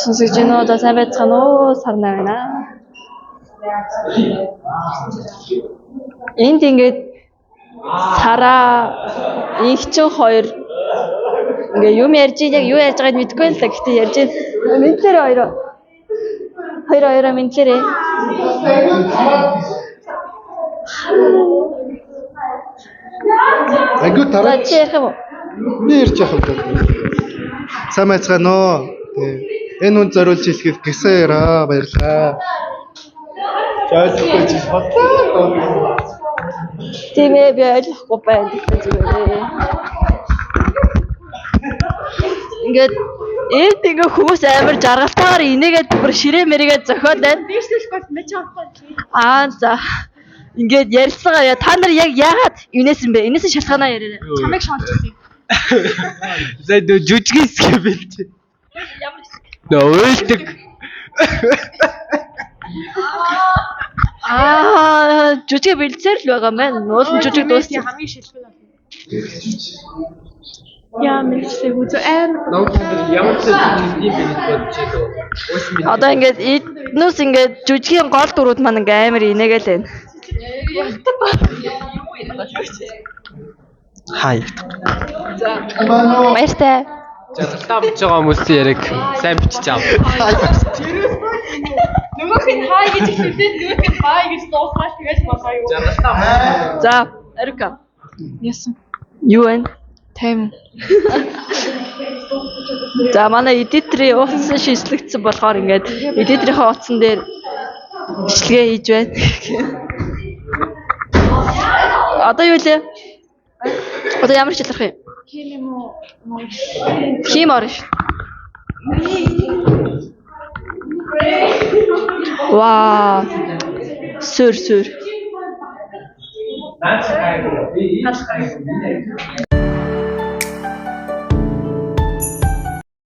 Сонсогч байна уу? За сайн байцгаана уу? Сарна байна. Энд ингээд Сараа инхчин хоёр ингээ юм ярьж яг юу ярьж байгааг мэдэхгүй л да. Гэхдээ ярьж мэдлэрээ хоёроо мэдлэрээ. Айгуу тараач. Чи ярих юм уу? Би ярьж яах вэ? Сайн байцгаана уу? Энэ үнд зориулж хэлэхэд гисэн яраа баярлаа. Чаашгүй чи батлаа. Тийм ээ би ойлгохгүй байна гэдэг зүгээр. Ингээд ингээ хүмүүс амар жаргалтаагаар инээгээд бүр ширээ мэрэгээд зохиод байна. Би хэлэхгүй мэж авахгүй. За. Ингээд ярилцгаа та нар яг яагаад инээсэн бэ? Инээсэн шалтгаанаа яриарай. Чамайг шоолчихсон. За жүжигэн хэсэг бэлч. Ямар хэсэг? Ойлдог. Жүжиг бэлдсээр л байгаа маань. Уул нь жүжиг дууссан. Хамгийн шилдэг байна. Яа мэлсэг үзээ Ямар ч зүйл юм бодож байгаа. Одоо ингээд эднүс ингээд жүжигийн гол дүрүүд маань ингээ амар инээгээл байна. Хай. Баяртай. Жаргалтаа бич байгаа хүмүүсийн яриг сайн бичиж ав. Нөгөөх нь хай гэж хэлээд нөгөөх нь бай гэж дуусгаад тэгэж болоо юу. Жаргалтаа. За, Эрика. Ясан. Юу вэ? Тайм. За, манай эдитрийн утсан шийдлэгдсэн болохоор ингээд эдитрийнхээ утсан дээр бичлэгээ хийж байна. Одоо юу лээ? Одоо ямар хичээлрэх юм? Хим юм уу? Хим орно шүү. Вау. Сүр.